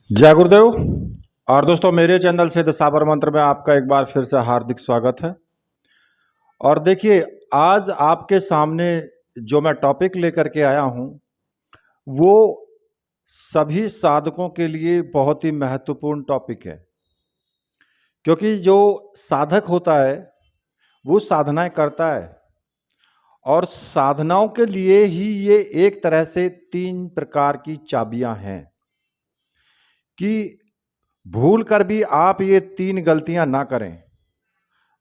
जय गुरुदेव। और दोस्तों, मेरे चैनल से द साबर मंत्र में आपका एक बार फिर से हार्दिक स्वागत है। और देखिए, आज आपके सामने जो मैं टॉपिक लेकर के आया हूं वो सभी साधकों के लिए बहुत ही महत्वपूर्ण टॉपिक है, क्योंकि जो साधक होता है वो साधनाएं करता है और साधनाओं के लिए ही ये एक तरह से 3 प्रकार की चाबियां हैं कि भूल कर भी आप ये 3 गलतियां ना करें,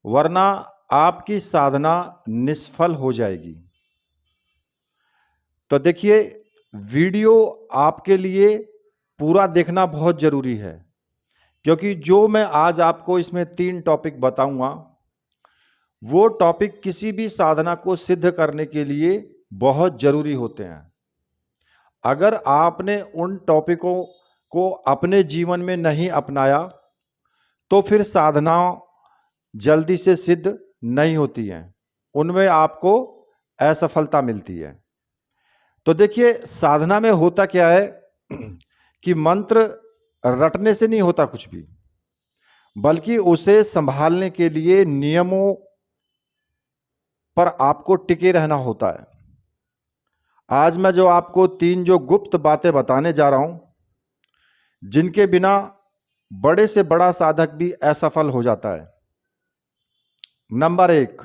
वरना आपकी साधना निष्फल हो जाएगी। तो देखिए, वीडियो आपके लिए पूरा देखना बहुत जरूरी है, क्योंकि जो मैं आज आपको इसमें 3 टॉपिक बताऊंगा वो टॉपिक किसी भी साधना को सिद्ध करने के लिए बहुत जरूरी होते हैं। अगर आपने उन टॉपिकों को अपने जीवन में नहीं अपनाया तो फिर साधना जल्दी से सिद्ध नहीं होती हैं, उनमें आपको असफलता मिलती है। तो देखिए, साधना में होता क्या है कि मंत्र रटने से नहीं होता कुछ भी, बल्कि उसे संभालने के लिए नियमों पर आपको टिके रहना होता है। आज मैं जो आपको 3 जो गुप्त बातें बताने जा रहा हूं, जिनके बिना बड़े से बड़ा साधक भी असफल हो जाता है। नंबर 1,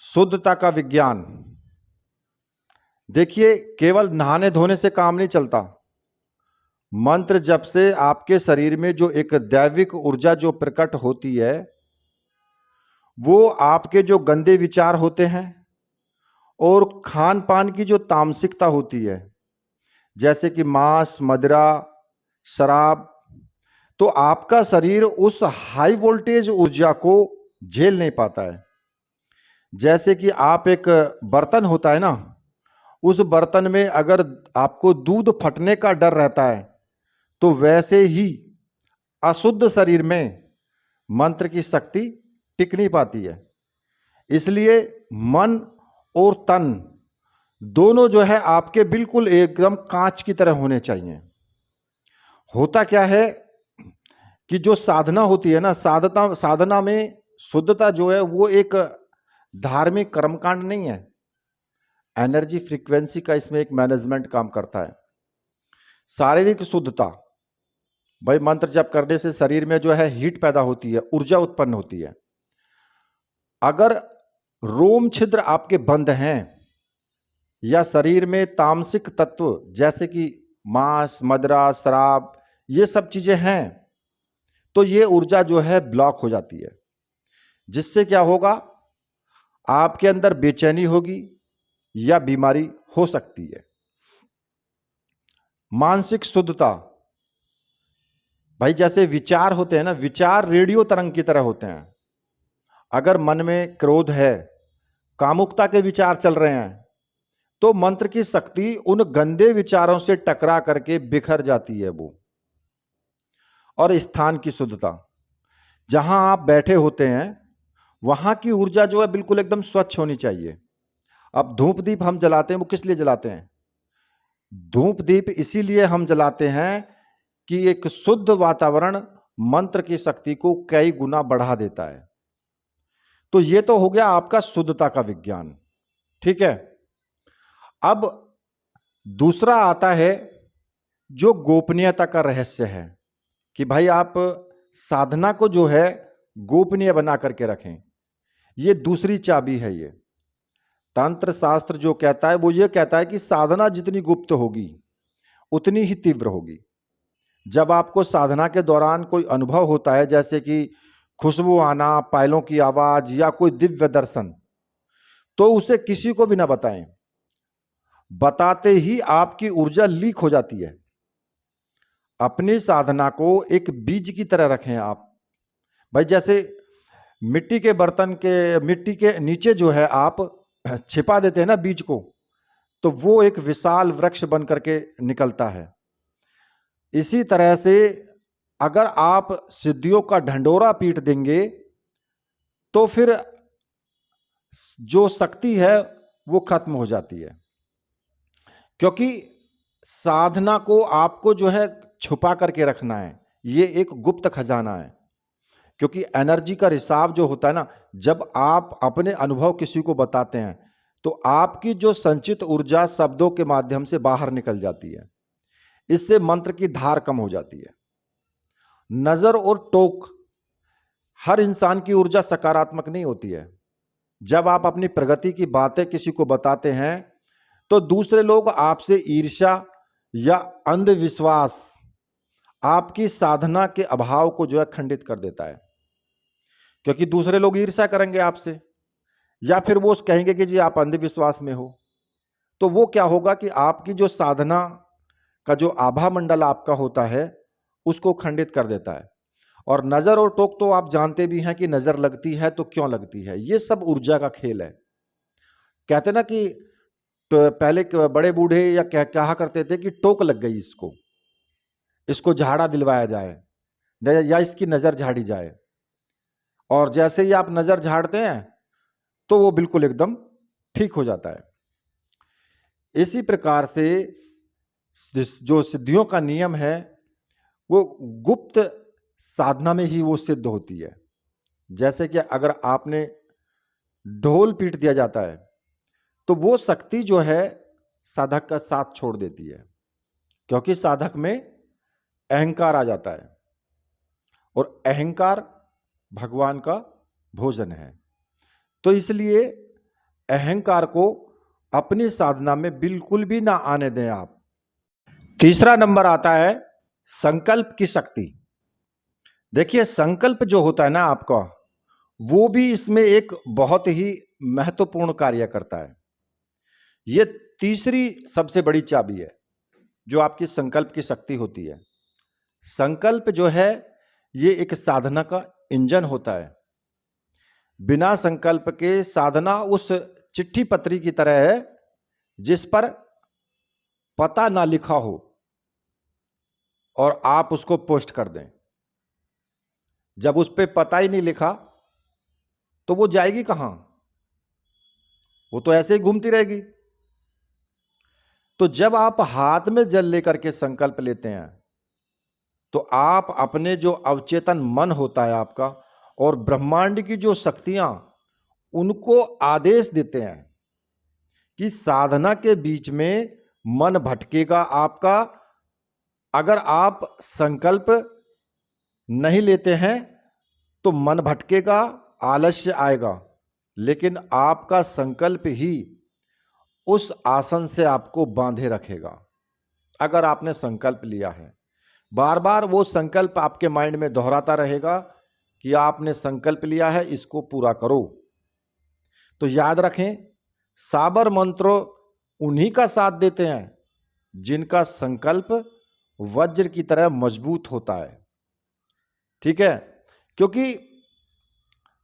शुद्धता का विज्ञान। देखिए, केवल नहाने धोने से काम नहीं चलता। मंत्र जप से आपके शरीर में जो एक दैविक ऊर्जा जो प्रकट होती है, वो आपके जो गंदे विचार होते हैं और खान पान की जो तामसिकता होती है, जैसे कि मांस, मदिरा, शराब, तो आपका शरीर उस हाई वोल्टेज ऊर्जा को झेल नहीं पाता है। जैसे कि आप एक बर्तन होता है ना, उस बर्तन में अगर आपको दूध फटने का डर रहता है, तो वैसे ही अशुद्ध शरीर में मंत्र की शक्ति टिक नहीं पाती है। इसलिए मन और तन दोनों जो है आपके बिल्कुल एकदम कांच की तरह होने चाहिए। होता क्या है कि जो साधना होती है ना, साधना में शुद्धता जो है वो एक धार्मिक कर्मकांड नहीं है। एनर्जी फ्रीक्वेंसी का इसमें एक मैनेजमेंट काम करता है। शारीरिक शुद्धता, भाई मंत्र जप करने से शरीर में जो है हीट पैदा होती है, ऊर्जा उत्पन्न होती है। अगर रोम छिद्र आपके बंद हैं या शरीर में तामसिक तत्व जैसे कि मांस, मदिरा, शराब, ये सब चीजें हैं, तो ये ऊर्जा जो है ब्लॉक हो जाती है। जिससे क्या होगा, आपके अंदर बेचैनी होगी या बीमारी हो सकती है। मानसिक शुद्धता, भाई जैसे विचार होते हैं ना, विचार रेडियो तरंग की तरह होते हैं। अगर मन में क्रोध है, कामुकता के विचार चल रहे हैं, तो मंत्र की शक्ति उन गंदे विचारों से टकरा करके बिखर जाती है वो। और स्थान की शुद्धता, जहां आप बैठे होते हैं वहां की ऊर्जा जो है बिल्कुल एकदम स्वच्छ होनी चाहिए। अब धूप दीप हम जलाते हैं, वो किस लिए जलाते हैं? धूप दीप इसीलिए हम जलाते हैं कि एक शुद्ध वातावरण मंत्र की शक्ति को कई गुना बढ़ा देता है। तो ये तो हो गया आपका शुद्धता का विज्ञान, ठीक है। अब दूसरा आता है जो गोपनीयता का रहस्य है, कि भाई आप साधना को जो है गोपनीय बना करके रखें। ये दूसरी चाबी है। ये तंत्र शास्त्र जो कहता है वो ये कहता है कि साधना जितनी गुप्त होगी उतनी ही तीव्र होगी। जब आपको साधना के दौरान कोई अनुभव होता है, जैसे कि खुशबू आना, पायलों की आवाज या कोई दिव्य दर्शन, तो उसे किसी को भी ना बताएं। बताते ही आपकी ऊर्जा लीक हो जाती है। अपनी साधना को एक बीज की तरह रखें आप। भाई जैसे मिट्टी के नीचे जो है आप छिपा देते हैं ना बीज को, तो वो एक विशाल वृक्ष बन करके निकलता है। इसी तरह से अगर आप सिद्धियों का ढंडोरा पीट देंगे तो फिर जो शक्ति है वो खत्म हो जाती है। क्योंकि साधना को आपको जो है छुपा करके रखना है। ये एक गुप्त खजाना है, क्योंकि एनर्जी का रिसाव जो होता है ना, जब आप अपने अनुभव किसी को बताते हैं तो आपकी जो संचित ऊर्जा शब्दों के माध्यम से बाहर निकल जाती है। इससे मंत्र की धार कम हो जाती है। नजर और टोक, हर इंसान की ऊर्जा सकारात्मक नहीं होती है। जब आप अपनी प्रगति की बातें किसी को बताते हैं तो दूसरे लोग आपसे ईर्ष्या या अंधविश्वास आपकी साधना के अभाव को जो है खंडित कर देता है, क्योंकि दूसरे लोग ईर्ष्या करेंगे आपसे, या फिर वो कहेंगे कि जी आप अंधविश्वास में हो। तो वो क्या होगा कि आपकी जो साधना का जो आभा मंडल आपका होता है उसको खंडित कर देता है। और नजर और टोक तो आप जानते भी हैं कि नजर लगती है तो क्यों लगती है, ये सब ऊर्जा का खेल है। कहते ना कि तो पहले बड़े बूढ़े या कहा करते थे कि टोक लग गई इसको, इसको झाड़ा दिलवाया जाए या इसकी नजर झाड़ी जाए। और जैसे ही आप नजर झाड़ते हैं तो वो बिल्कुल एकदम ठीक हो जाता है। इसी प्रकार से जो सिद्धियों का नियम है वो गुप्त साधना में ही वो सिद्ध होती है। जैसे कि अगर आपने ढोल पीट दिया जाता है तो वो शक्ति जो है साधक का साथ छोड़ देती है, क्योंकि साधक में अहंकार आ जाता है, और अहंकार भगवान का भोजन है। तो इसलिए अहंकार को अपनी साधना में बिल्कुल भी ना आने दें आप। तीसरा नंबर आता है संकल्प की शक्ति। देखिए, संकल्प जो होता है ना आपका, वो भी इसमें एक बहुत ही महत्वपूर्ण कार्य करता है। ये तीसरी सबसे बड़ी चाबी है जो आपकी संकल्प की शक्ति होती है। संकल्प जो है ये एक साधना का इंजन होता है। बिना संकल्प के साधना उस चिट्ठी पत्री की तरह है जिस पर पता ना लिखा हो और आप उसको पोस्ट कर दें। जब उस पर पता ही नहीं लिखा तो वो जाएगी कहां? वो तो ऐसे ही घूमती रहेगी। तो जब आप हाथ में जल लेकर के संकल्प लेते हैं तो आप अपने जो अवचेतन मन होता है आपका और ब्रह्मांड की जो शक्तियां, उनको आदेश देते हैं कि साधना के बीच में मन भटकेगा आपका। अगर आप संकल्प नहीं लेते हैं तो मन भटकेगा, आलस्य आएगा, लेकिन आपका संकल्प ही उस आसन से आपको बांधे रखेगा। अगर आपने संकल्प लिया है, बार बार वो संकल्प आपके माइंड में दोहराता रहेगा कि आपने संकल्प लिया है, इसको पूरा करो। तो याद रखें, साबर मंत्र उन्हीं का साथ देते हैं जिनका संकल्प वज्र की तरह मजबूत होता है। ठीक है, क्योंकि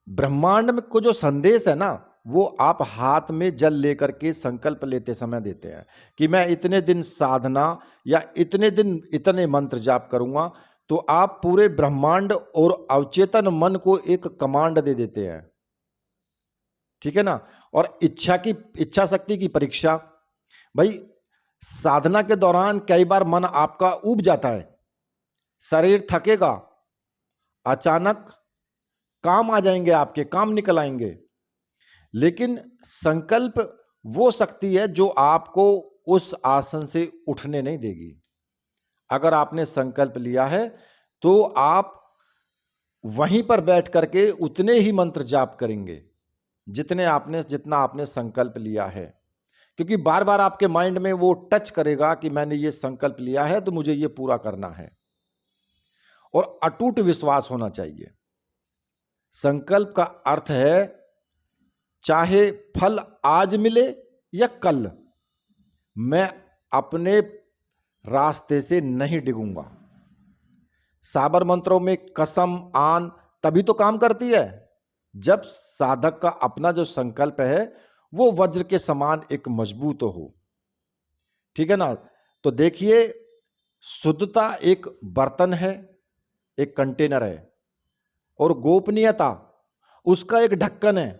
ब्रह्मांड में को जो संदेश है ना, वो आप हाथ में जल लेकर के संकल्प लेते समय देते हैं कि मैं इतने दिन साधना या इतने दिन इतने मंत्र जाप करूंगा। तो आप पूरे ब्रह्मांड और अवचेतन मन को एक कमांड दे देते हैं। ठीक है ना। और इच्छा शक्ति की परीक्षा, भाई साधना के दौरान कई बार मन आपका ऊब जाता है, शरीर थकेगा, अचानक काम आ जाएंगे, आपके काम निकल आएंगे, लेकिन संकल्प वो शक्ति है जो आपको उस आसन से उठने नहीं देगी। अगर आपने संकल्प लिया है तो आप वहीं पर बैठ करके उतने ही मंत्र जाप करेंगे जितना आपने संकल्प लिया है, क्योंकि बार बार आपके माइंड में वो टच करेगा कि मैंने ये संकल्प लिया है तो मुझे ये पूरा करना है। और अटूट विश्वास होना चाहिए। संकल्प का अर्थ है चाहे फल आज मिले या कल, मैं अपने रास्ते से नहीं डिगूंगा। साबर मंत्रों में कसम आन तभी तो काम करती है जब साधक का अपना जो संकल्प है वो वज्र के समान एक मजबूत हो। ठीक है ना। तो देखिए, शुद्धता एक बर्तन है, एक कंटेनर है, और गोपनीयता उसका एक ढक्कन है,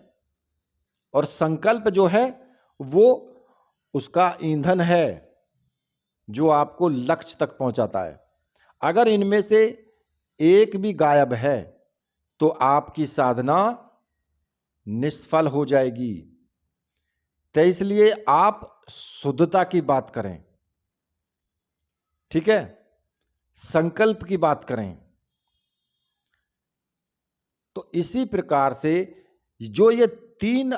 और संकल्प जो है वो उसका ईंधन है जो आपको लक्ष्य तक पहुंचाता है। अगर इनमें से एक भी गायब है तो आपकी साधना निष्फल हो जाएगी। तो इसलिए आप शुद्धता की बात करें, ठीक है, संकल्प की बात करें। तो इसी प्रकार से जो ये 3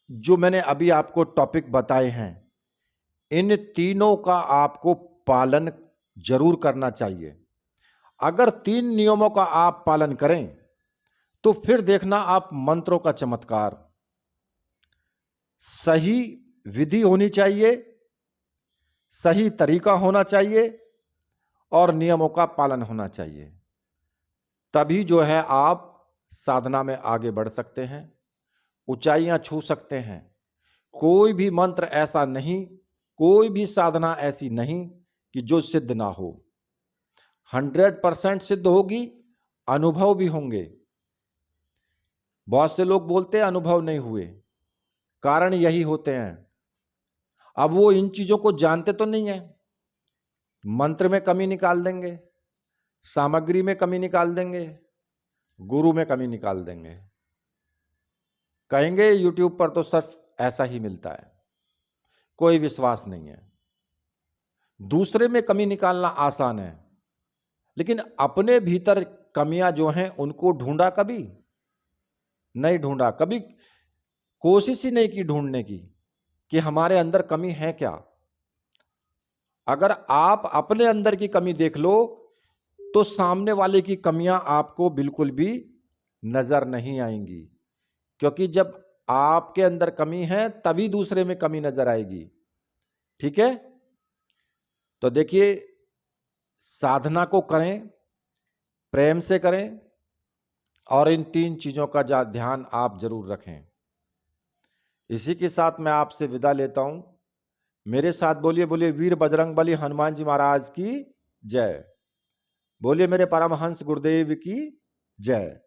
जो मैंने अभी आपको टॉपिक बताए हैं, इन तीनों का आपको पालन जरूर करना चाहिए। अगर 3 नियमों का आप पालन करें तो फिर देखना आप मंत्रों का चमत्कार। सही विधि होनी चाहिए, सही तरीका होना चाहिए और नियमों का पालन होना चाहिए। तभी जो है आप साधना में आगे बढ़ सकते हैं, ऊंचाइयां छू सकते हैं। कोई भी मंत्र ऐसा नहीं, कोई भी साधना ऐसी नहीं कि जो सिद्ध ना हो। 100% सिद्ध होगी, अनुभव भी होंगे। बहुत से लोग बोलते हैं अनुभव नहीं हुए, कारण यही होते हैं। अब वो इन चीजों को जानते तो नहीं है, मंत्र में कमी निकाल देंगे, सामग्री में कमी निकाल देंगे, गुरु में कमी निकाल देंगे, कहेंगे यूट्यूब पर तो सिर्फ ऐसा ही मिलता है, कोई विश्वास नहीं है। दूसरे में कमी निकालना आसान है, लेकिन अपने भीतर कमियां जो हैं उनको ढूंढा कभी नहीं, ढूंढा कभी, कोशिश ही नहीं की ढूंढने की कि हमारे अंदर कमी है क्या। अगर आप अपने अंदर की कमी देख लो तो सामने वाले की कमियां आपको बिल्कुल भी नजर नहीं आएंगी, क्योंकि जब आपके अंदर कमी है तभी दूसरे में कमी नजर आएगी। ठीक है, तो देखिए, साधना को करें, प्रेम से करें और इन 3 चीजों का ध्यान आप जरूर रखें। इसी के साथ मैं आपसे विदा लेता हूं। मेरे साथ बोलिए, बोलिए वीर बजरंगबली हनुमान जी महाराज की जय। बोलिए मेरे परमहंस गुरुदेव की जय।